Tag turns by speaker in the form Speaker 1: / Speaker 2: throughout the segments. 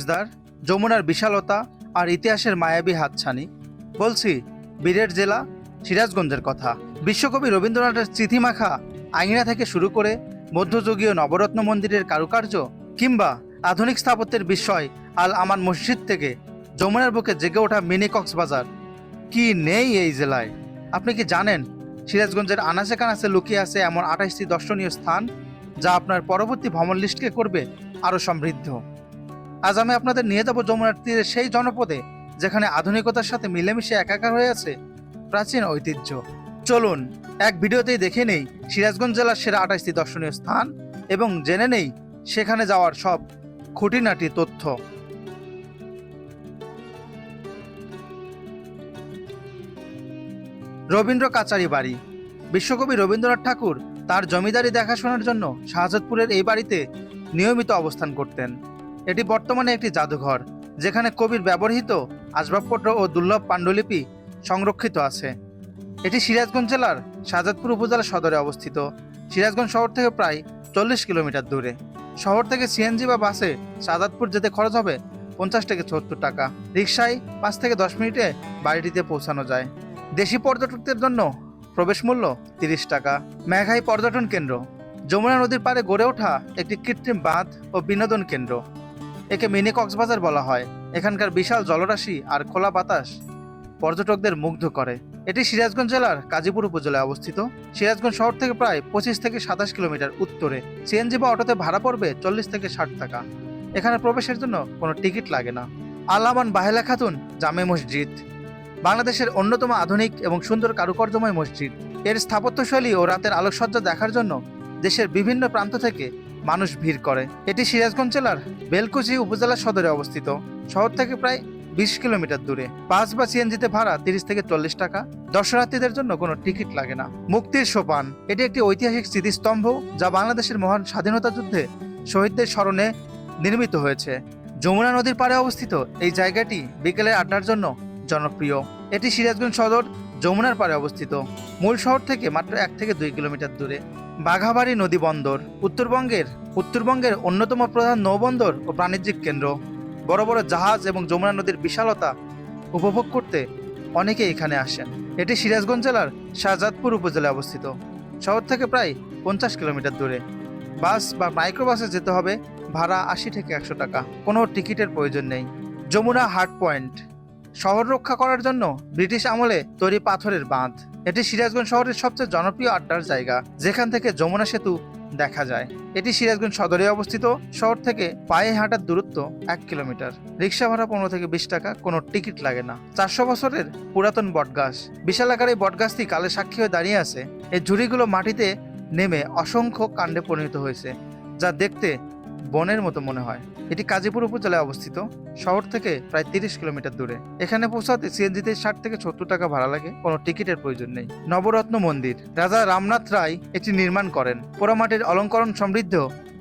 Speaker 1: মজদার, যমুনার বিশালতা আর ইতিহাসের মায়াবী হাতছানি। বলছি বীরের জেলা সিরাজগঞ্জের কথা। বিশ্বকবি রবীন্দ্রনাথের স্মৃতিমাখা আঙিনা থেকে শুরু করে মধ্যযুগীয় নবরত্ন মন্দিরের কারুকার্য কিংবা আধুনিক স্থাপত্যের বিস্ময় আল আমান মসজিদ থেকে যমুনার বুকে জেগে ওঠা মিনি কক্সবাজার, কি নেই এই জেলায়? আপনি কি জানেন সিরাজগঞ্জের আনাচে কানাচে লুকিয়ে আছে এমন 28টি দর্শনীয় স্থান যা আপনার পরবর্তী ভ্রমণ লিস্টকে করবে আরও সমৃদ্ধ? আজ আমি আপনাদের নিয়ে যাব যমুনার তীরে সেই জনপদে যেখানে আধুনিকতার সাথে মিলেমিশে একাকার হয়ে আছে প্রাচীন ঐতিহ্য। চলুন এক ভিডিওতেই দেখে নেই সিরাজগঞ্জ জেলার সেরা 28টি দর্শনীয় স্থান এবং জেনে নেই সেখানে যাওয়ার সব খুঁটিনাটি তথ্য। রবীন্দ্র কাচারি বাড়ি। বিশ্বকবি রবীন্দ্রনাথ ঠাকুর তার জমিদারি দেখাশোনার জন্য শাহজাদপুরের এই বাড়িতে নিয়মিত অবস্থান করতেন। এটি বর্তমানে একটি জাদুঘর যেখানে কবির ব্যবহৃত আসবাবপত্র ও দুর্লভ পাণ্ডুলিপি সংরক্ষিত আছে। এটি সিরাজগঞ্জ জেলার শাহজাদপুর উপজেলা সদরে অবস্থিত। সিরাজগঞ্জ শহর থেকে প্রায় 40 কিলোমিটার দূরে। শহর থেকে সিএনজি বা বাসে শাহজাদপুর যেতে খরচ হবে 50 থেকে 70 টাকা। রিকশায় 5 থেকে 10 মিনিটে বাড়িটিতে পৌঁছানো যায়। দেশি পর্যটকদের জন্য প্রবেশ মূল্য 30 টাকা। মেঘাই পর্যটন কেন্দ্র যমুনা নদীর পাড়ে গড়ে ওঠা একটি কৃত্রিম বাঁধ ও বিনোদন কেন্দ্র। একে মিনি কক্সবাজার বলা হয়। এখানকার বিশাল জলরাশি আর খোলা বাতাস পর্যটকদের মুগ্ধ করে। এটি সিরাজগঞ্জ জেলার কাজীপুর উপজেলায় অবস্থিত। সিরাজগঞ্জ শহর থেকে প্রায় 25 থেকে 27 কিলোমিটার উত্তরে। সিএনজি বা অটোতে ভাড়া পড়বে 40 থেকে 60 টাকা। এখানে প্রবেশের জন্য কোনো টিকিট লাগে না। আল আমান বাহেলা খাতুন জামে মসজিদ বাংলাদেশের অন্যতম আধুনিক এবং সুন্দর কারুকার্যময় মসজিদ। এর স্থাপত্যশৈলী ও রাতের আলোকসজ্জা দেখার জন্য দেশের বিভিন্ন প্রান্ত থেকে মানুষ ভিড় করে। এটি সিরাজগঞ্জ জেলার বেলকুচি উপজেলা সদরে অবস্থিত। শহর থেকে প্রায় 20 কিলোমিটার দূরে। বাস বা সিএনজিতে ভাড়া 30 থেকে 40 টাকা। দর্শনার্থীদের জন্য কোনো টিকিট লাগে না। মুক্তির সোপান এটি একটি ঐতিহাসিক স্মৃতিস্তম্ভ যা বাংলাদেশের মহান স্বাধীনতা যুদ্ধে শহীদদের স্মরণে নির্মিত হয়েছে। যমুনা নদীর পাড়ে অবস্থিত এই জায়গাটি বিকেলের আড্ডার জন্য জনপ্রিয়। এটি সিরাজগঞ্জ সদর যমুনার পাড়ে অবস্থিত। মূল শহর থেকে মাত্র 1 থেকে 2 কিলোমিটার দূরে। বাঘাবাড়ি নদী বন্দর উত্তরবঙ্গের অন্যতম প্রধান নৌবন্দর ও বাণিজ্যিক কেন্দ্র। বড় বড় জাহাজ এবং যমুনা নদীর বিশালতা উপভোগ করতে অনেকে এখানে আসেন। এটি সিরাজগঞ্জ জেলার শাহজাদপুর উপজেলায় অবস্থিত। শহর থেকে প্রায় 50 কিলোমিটার দূরে। বাস বা মাইক্রোবাসে যেতে হবে, ভাড়া 80 থেকে 100 টাকা। কোনো টিকিটের প্রয়োজন নেই। যমুনা হার্ট পয়েন্ট শহর রক্ষা করার জন্য ব্রিটিশ আমলে তৈরি পাথরের বাঁধ। এটি সিরাজগঞ্জ শহরের সবচেয়ে জনপ্রিয় আড্ডার জায়গা যেখান থেকে যমুনা সেতু দেখা যায়। এটি সিরাজগঞ্জ সদরে অবস্থিত। শহর থেকে পায়ে হাঁটার দূরত্ব 1 কিলোমিটার। রিক্সা ভাড়া 15 থেকে 20 টাকা। কোনো টিকিট লাগে না। 400 বছরের পুরাতন বটগাছ বিশাল আকার এই বটগাছটি কালে সাক্ষী হয়ে দাঁড়িয়ে আছে। এই ঝুড়িগুলো মাটিতে নেমে অসংখ্য কাণ্ডে পরিণত হয়েছে যা দেখতে বনের মতো মনে হয়। এটি কাজীপুর উপজেলায় অবস্থিত। শহর থেকে প্রায় 30 কিলোমিটার দূরে। এখানে পৌঁছাতে সিএনজিতে 60 থেকে 70 টাকা ভাড়া লাগে। কোনো টিকিটের প্রয়োজন নেই। নবরত্ন মন্দির রাজা রামনাথ রায় এটি নির্মাণ করেন। পোড়ামাটির অলঙ্করণ সমৃদ্ধ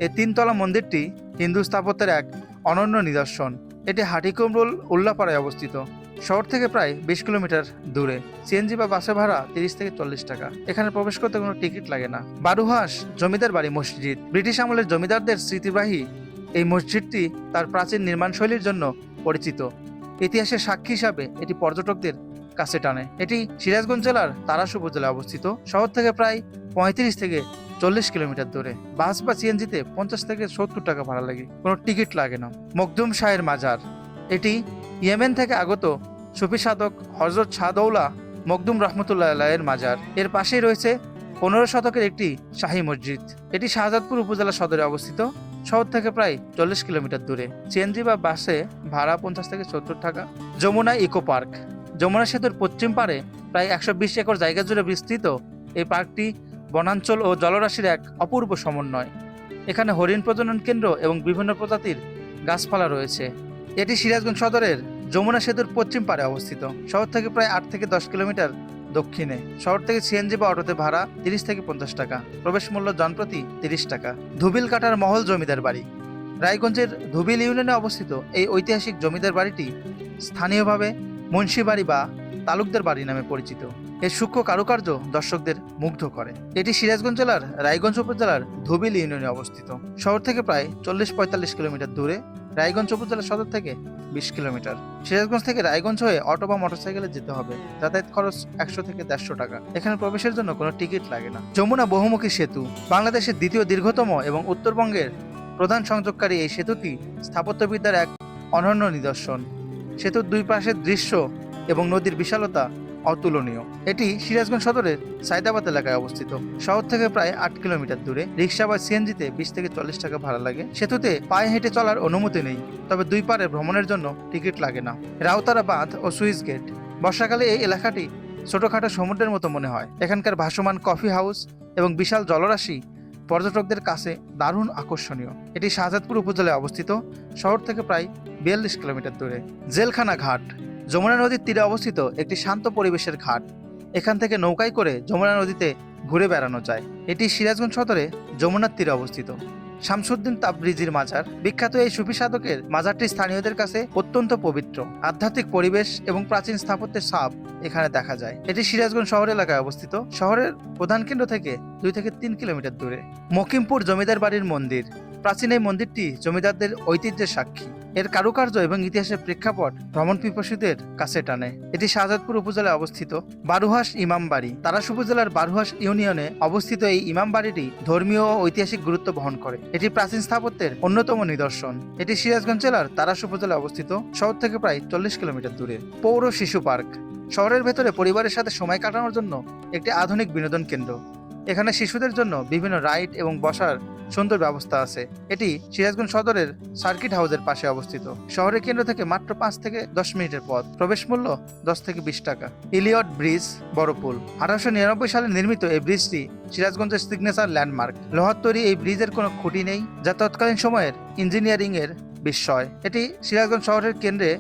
Speaker 1: এই 3 তলা মন্দিরটি হিন্দু স্থাপত্যের এক অনন্য নিদর্শন। এটি হাটিকুমরুল উল্লাপাড়ায় অবস্থিত। শহর থেকে প্রায় 20 কিলোমিটার দূরে। সিএনজি বা বাসে ভাড়া 30 থেকে 40 টাকা। এখানে প্রবেশ করতে কোনো টিকিট লাগে না। বারুহাঁস জমিদার বাড়ি মসজিদ ব্রিটিশ আমলের জমিদারদের স্মৃতিবাহী এই মসজিদটি তার প্রাচীন নির্মাণশৈলীর জন্য পরিচিত। ইতিহাসের সাক্ষী হিসাবে এটি পর্যটকদের কাছে টানে। এটি সিরাজগঞ্জ জেলার তারাস উপজেলায় অবস্থিত। শহর থেকে প্রায় 35 থেকে 40 কিলোমিটার দূরে। বাস বা সিএনজিতে 50 থেকে 70 টাকা ভাড়া লাগে। কোনো টিকিট লাগে না। মখদুম শাহের মাজার এটি ইয়েমেন থেকে আগত সুফি সাধক হযরত শাহদৌলা মখদুম রহমতুল্লাহ আলাইহির মাজার। এর পাশেই রয়েছে 15 শতকের একটি শাহী মসজিদ। এটি শাহজাদপুর উপজেলা সদরে অবস্থিত। শহর থেকে প্রায় 40 কিলোমিটার দূরে। সিএনজি বা বাসে ভাড়া 50 থেকে 70 টাকা। যমুনা ইকো পার্ক যমুনা সেতুর পশ্চিম পারে প্রায় 120 একর জায়গা জুড়ে বিস্তৃত এই পার্কটি বনাঞ্চল ও জলরাশির এক অপূর্ব সমন্বয়। এখানে হরিণ প্রজনন কেন্দ্র এবং বিভিন্ন প্রজাতির গাছপালা রয়েছে। এটি সিরাজগঞ্জ সদরের যমুনা সেতুর পশ্চিম পারে অবস্থিত। শহর থেকে প্রায় 8 থেকে 10 কিলোমিটার দক্ষিণে। শহর থেকে সিএনজি বা অটোতে ভাড়া 30 থেকে 50 টাকা। প্রবেশ মূল্য জনপ্রতি 30 টাকা। ধুবিল কাটার মহল জমিদার বাড়ি রায়গঞ্জের ধুবিল ইউনিয়নে অবস্থিত এই ঐতিহাসিক জমিদার বাড়িটি স্থানীয়ভাবে মুন্সি বাড়ি বা তালুকদার বাড়ি নামে পরিচিত। এর সূক্ষ্ম কারুকার্য দর্শকদের মুগ্ধ করে। এটি সিরাজগঞ্জ জেলার রায়গঞ্জ উপজেলার ধুবিল ইউনিয়নে অবস্থিত। শহর থেকে প্রায় 40-45 কিলোমিটার দূরে। রায়গঞ্জ উপজেলা সদর থেকে 20 কিলোমিটার। সিরাজগঞ্জ থেকে রায়গঞ্জ হয়ে অটো বা মোটরসাইকেলে যেতে হবে। যাতায়াত খরচ 100 থেকে 150 টাকা। এখানে প্রবেশের জন্য কোনো টিকিট লাগে না। যমুনা বহুমুখী সেতু বাংলাদেশের দ্বিতীয় দীর্ঘতম এবং উত্তরবঙ্গের প্রধান সংযোগকারী এই সেতুটি স্থাপত্যবিদ্যার এক অনন্য নিদর্শন। সেতুর দুই পাশের দৃশ্য এবং নদীর বিশালতা অতুলনীয়। এটি সিরাজগঞ্জ সদরের সাইদাবাদ এলাকায় অবস্থিত। শহর থেকে প্রায় 8 কিলোমিটার দূরে। রিক্সা বা সিএনজিতে 20 থেকে 40 টাকা ভাড়া লাগে। সেতুতে পায়ে হেঁটে চলার অনুমতি নেই, তবে দুই পারে ভ্রমণের জন্য টিকিট লাগে না। রাউতারা বাঁধ ও সুইচ গেট। বর্ষাকালে এই এলাকাটি ছোটখাটো সমুদ্রের মতো মনে হয়। এখানকার ভাসমান কফি হাউস এবং বিশাল জলরাশি পর্যটকদের কাছে দারুণ আকর্ষণীয়। এটি শাহজাদপুর উপজেলায় অবস্থিত। শহর থেকে প্রায় 42 কিলোমিটার দূরে। জেলখানা ঘাট যমুনা নদীর তীরে অবস্থিত একটি শান্ত পরিবেশের ঘাট। এখান থেকে নৌকায় করে যমুনা নদীতে ঘুরে বেড়ানো যায়। এটি সিরাজগঞ্জ সদরে যমুনার তীরে অবস্থিত। শামসুদ্দিন তাবরিজির মাজার বিখ্যাত এই সুফি সাধকের মাজারটি স্থানীয়দের কাছে অত্যন্ত পবিত্র। আধ্যাত্মিক পরিবেশ এবং প্রাচীন স্থাপত্যের ছাপ এখানে দেখা যায়। এটি সিরাজগঞ্জ শহর এলাকায় অবস্থিত। শহরের প্রধান কেন্দ্র থেকে 2 থেকে 3 কিলোমিটার দূরে। মকিমপুর জমিদার বাড়ির মন্দির। প্রাচীন এই মন্দিরটি জমিদারদের ঐতিহ্যের সাক্ষী। এর কারুকার্য এবং ইতিহাসের প্রেক্ষাপট ভ্রমণ পিপাসুদের কাছে টানে। এটি শাহজাদপুর উপজেলায় অবস্থিত। বারুহাস ইমাম বাড়ি তারাস উপজেলার বারুহাস ইউনিয়নে অবস্থিত এই ইমাম বাড়িটি ধর্মীয় ও ঐতিহাসিক গুরুত্ব বহন করে। এটি প্রাচীন স্থাপত্যের অন্যতম নিদর্শন। এটি সিরাজগঞ্জ জেলার তারাস উপজেলায় অবস্থিত। শহর থেকে প্রায় 40 কিলোমিটার দূরে। পৌর শিশু পার্ক শহরের ভেতরে পরিবারের সাথে সময় কাটানোর জন্য একটি আধুনিক বিনোদন কেন্দ্র। এখানে শিশুদের জন্য বিভিন্ন রাইড এবং বসার সুন্দর ব্যবস্থা আছে। এটি সিরাজগঞ্জ সদরের সার্কিট হাউসের পাশে অবস্থিত। শহরের কেন্দ্র থেকে মাত্র 5 থেকে 10 মিনিটের পথ। প্রবেশ মূল্য 10 থেকে 20 টাকা। ইলিয়ট ব্রিজ বড়পুল 1899 সালে নির্মিত এই ব্রিজটি সিরাজগঞ্জের সিগনেচার ল্যান্ডমার্ক। লোহার তৈরি এই ব্রিজের কোনো খুঁটি নেই, যা তৎকালীন সময়ের ইঞ্জিনিয়ারিং এর বিস্ময়। এটি সিরাজগঞ্জ শহরের কেন্দ্রে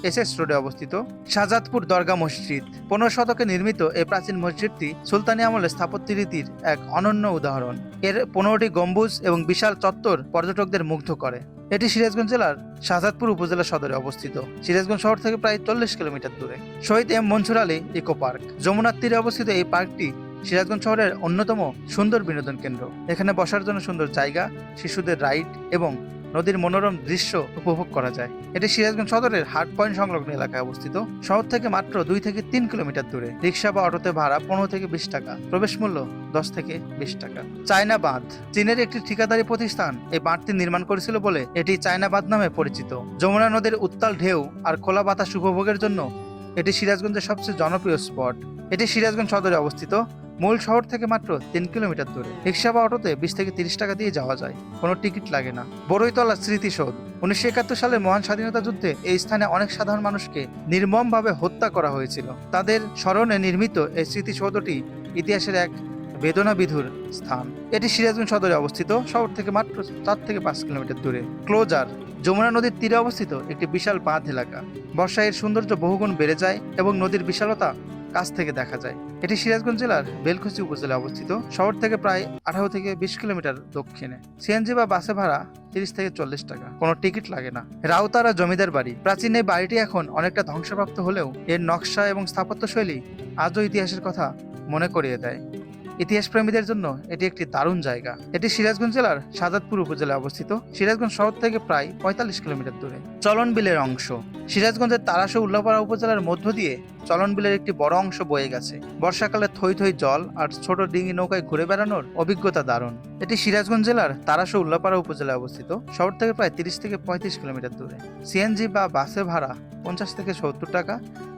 Speaker 1: এসএস রোডে অবস্থিত। শাহজাদপুর দরগা মসজিদ 15 শতকে নির্মিত এই প্রাচীন মসজিদটি সুলতানি আমলের স্থাপত্য রীতির এক অনন্য উদাহরণ। এর 15টি গম্বুজ এবং বিশাল চত্বর পর্যটকদের মুগ্ধ করে। এটি সিরাজগঞ্জ জেলার শাহজাদপুর উপজেলা সদরে অবস্থিত। সিরাজগঞ্জ শহর থেকে প্রায় 40 কিলোমিটার দূরে। Shaheed M Mansur Ali eco park যমুনার তীরে অবস্থিত এই পার্কটি সিরাজগঞ্জ শহরের অন্যতম সুন্দর বিনোদন কেন্দ্র। এখানে বসার জন্য সুন্দর জায়গা, শিশুদের রাইড এবং নদীর মনোরম দৃশ্য উপভোগ করা যায়। এটি সিরাজগঞ্জ সদরের হাট পয়েন্ট সংলগ্ন এলাকায় অবস্থিত। শহর থেকে মাত্র 2 থেকে 3 কিলোমিটার দূরে। রিক্সা বা অটোতে ভাড়া 15 থেকে 20 টাকা। প্রবেশ মূল্য 10 থেকে 20 টাকা। চায়না বাঁধ চীনের একটি ঠিকাদারি প্রতিষ্ঠান এই বাঁধটি নির্মাণ করেছিল বলে এটি চায়না বাঁধ নামে পরিচিত। যমুনা নদীর উত্তাল ঢেউ আর খোলা বাতাস উপভোগের জন্য এটি সিরাজগঞ্জের সবচেয়ে জনপ্রিয় স্পট। এটি সিরাজগঞ্জ সদরে অবস্থিত। মূল শহর থেকে মাত্র 3 কিলোমিটার দূরে। রিক্সা বা অটোতে 20 থেকে 30 টাকা দিয়ে যাওয়া যায়। কোনো টিকিট লাগে না। বড়ইতলা স্মৃতিসৌধ 1971 সালের মহান স্বাধীনতা যুদ্ধে এই স্থানে অনেক সাধারণ মানুষকে নির্মমভাবে হত্যা করা হয়েছিল। তাদের স্মরণে নির্মিত এই স্মৃতিসৌধটি ইতিহাসের এক বেদনাবিধুর স্থান। এটি সিরাজগঞ্জ সদরে অবস্থিত। শহর থেকে মাত্র 4 থেকে 5 কিলোমিটার দূরে। ক্লোজার যমুনা নদীর তীরে অবস্থিত একটি বিশাল বাঁধ এলাকা। বর্ষায় এর সৌন্দর্য বহুগুণ বেড়ে যায় এবং নদীর বিশালতা কাছ থেকে দেখা যায়। এটি সিরাজগঞ্জ জেলার বেলকুচি উপজেলায় অবস্থিত। শহর থেকে প্রায় 18 থেকে 20 কিলোমিটার দক্ষিণে। সিএনজি বা বাসে ভাড়া 30 থেকে 40 টাকা। কোনো টিকিট লাগে না। রাউতারা জমিদার বাড়ি প্রাচীন এই বাড়িটি এখন অনেকটা ধ্বংসপ্রাপ্ত হলেও এর নকশা এবং স্থাপত্যশৈলী আজও ইতিহাসের কথা মনে করিয়ে দেয়। ইতিহাস প্রেমীদের জন্য এটি একটি দারুণ জায়গা। এটি সিরাজগঞ্জ জেলার শাহজাদপুর উপজেলায় অবস্থিত। সিরাজগঞ্জ শহর থেকে প্রায় 45 কিলোমিটার দূরে। চলন বিলের অংশ সিরাজগঞ্জের তারাস ও উল্লাপাড়া উপজেলার মধ্য দিয়ে চলন বিলের একটি বড় অংশ বয়ে গেছে। বর্ষাকালে থই থই জল আর ছোট ডিঙি নৌকায় ঘুরে বেড়ানোর অভিজ্ঞতা দারুণ। এটি সিরাজগঞ্জ জেলার তারাস ও উল্লাপাড়া উপজেলায় অবস্থিত। শহর থেকে প্রায় 30 থেকে 35 কিলোমিটার দূরে। সিএনজি বা বাসে ভাড়া 50 থেকে 70 টাকা।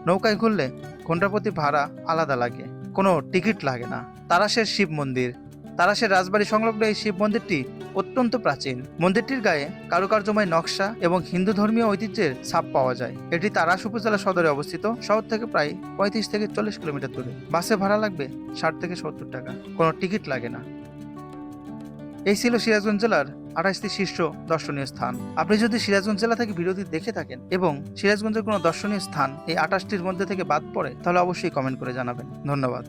Speaker 1: নৌকায় ঘুরলে ঘন্টাপ্রতি ভাড়া আলাদা লাগে। কোনো টিকিট লাগে না। তারাশের শিব মন্দির তারাশের রাজবাড়ি সংলগ্ন এই শিব মন্দিরটি অত্যন্ত প্রাচীন। মন্দিরটির গায়ে কারুকার্যময় নকশা এবং হিন্দু ধর্মীয় ঐতিহ্যের ছাপ পাওয়া যায়। এটি তারাশ উপজেলা সদরে অবস্থিত। শহর থেকে প্রায় 35 থেকে 40 কিলোমিটার দূরে। বাসে ভাড়া লাগবে 60 থেকে 70 টাকা। কোনো টিকিট লাগে না। এই ছিল সিরাজগঞ্জ জেলার 28টি শীর্ষ দর্শনীয় স্থান। আপনি যদি সিরাজগঞ্জ জেলা থেকে ভিডিওটি দেখে থাকেন এবং সিরাজগঞ্জের কোনো দর্শনীয় স্থান এই 28টির মধ্যে থেকে বাদ পড়ে, তাহলে অবশ্যই কমেন্ট করে জানাবেন। ধন্যবাদ।